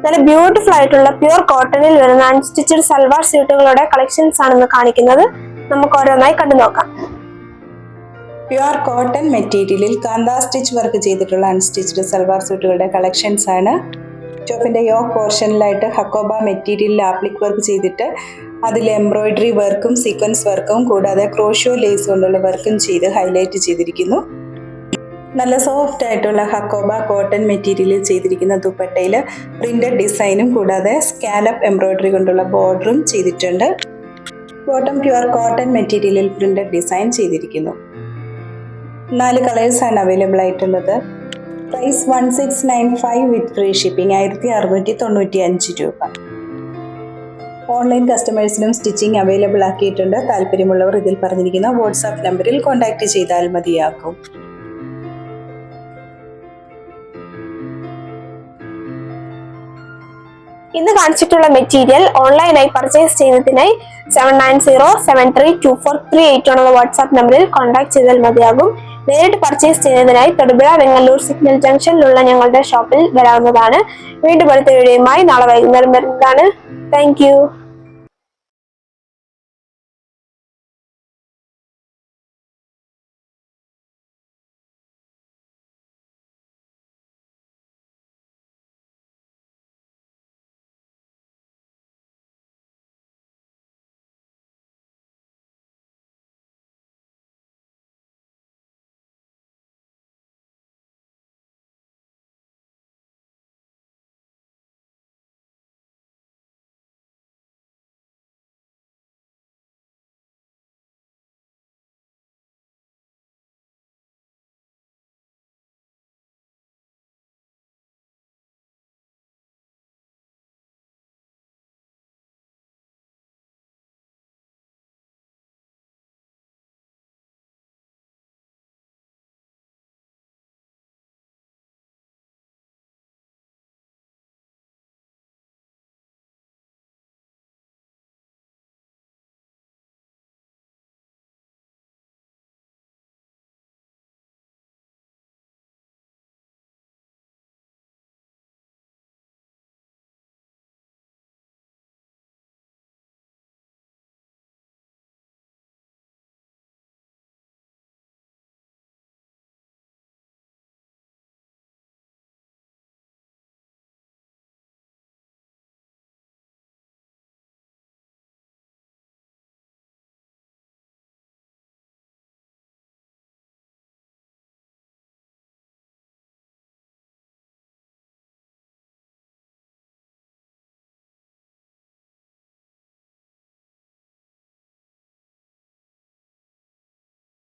നല്ല ബ്യൂട്ടിഫുൾ ആയിട്ടുള്ള പ്യുർ കോട്ടണിൽ വരുന്ന അൺസ്റ്റിച്ചഡ് സൽവാർ സ്യൂട്ടുകളുടെ കളക്ഷൻസ് ആണെന്ന് കാണിക്കുന്നത്. നമുക്ക് ഓരോന്നായി കണ്ടു നോക്കാം. പ്യുർ കോട്ടൺ മെറ്റീരിയലിൽ കാന്ത സ്റ്റിച്ച് വർക്ക് ചെയ്തിട്ടുള്ള അൺസ്റ്റിച്ച്ഡ് സൽവാർ സ്യൂട്ടുകളുടെ കളക്ഷൻസ് ആണ്. ടോപ്പിന്റെ യോക്ക് പോർഷനിലായിട്ട് ഹക്കോബ മെറ്റീരിയലിൽ ആപ്ലിക് വർക്ക് ചെയ്തിട്ട് അതിൽ എംബ്രോയിഡറി വർക്കും സീക്വൻസ് വർക്കും കൂടാതെ ക്രോഷ്യോ ലേസ് കൊണ്ടുള്ള വർക്കും ചെയ്ത് ഹൈലൈറ്റ് ചെയ്തിരിക്കുന്നു. നല്ല സോഫ്റ്റ് ആയിട്ടുള്ള ഹക്കോബ കോട്ടൺ മെറ്റീരിയലിൽ ചെയ്തിരിക്കുന്ന ദുപ്പട്ടയിൽ പ്രിന്റഡ് ഡിസൈനും കൂടാതെ സ്കാലപ്പ് എംബ്രോയിഡറി കൊണ്ടുള്ള ബോർഡറും ചെയ്തിട്ടുണ്ട്. ബോട്ടം പ്യുർ കോട്ടൺ മെറ്റീരിയലിൽ പ്രിന്റഡ് ഡിസൈൻ ചെയ്തിരിക്കുന്നു. 4 കളേഴ്സാണ് അവൈലബിൾ ആയിട്ടുള്ളത്. പ്രൈസ് 1695 വിത്ത് ഫ്രീ ഷിപ്പിംഗ്, 1695 രൂപ. ഓൺലൈൻ കസ്റ്റമേഴ്സിനും സ്റ്റിച്ചിങ് അവൈലബിൾ ആക്കിയിട്ടുണ്ട്. താല്പര്യമുള്ളവർ ഇതിൽ പറഞ്ഞിരിക്കുന്ന വാട്സാപ്പ് നമ്പറിൽ കോൺടാക്ട് ചെയ്താൽ മതിയാകും. ഇന്ന് കാണിച്ചിട്ടുള്ള മെറ്റീരിയൽ ഓൺലൈനായി പർച്ചേസ് ചെയ്യുന്നതിനായി 7907324388 എന്ന വാട്സ്ആപ്പ് നമ്പറിൽ കോൺടാക്ട് ചെയ്താൽ മതിയാകും. നേരിട്ട് പർച്ചേസ് ചെയ്യുന്നതിനായി തൊടുപുഴ വെങ്ങല്ലൂർ സിഗ്നൽ ജംഗ്ഷനിലുള്ള ഞങ്ങളുടെ ഷോപ്പിൽ വരാവുന്നതാണ്. വീണ്ടും അടുത്ത വീഡിയോയുമായി നാളെ വൈകുന്നേരം വരുന്നതാണ്. Thank you.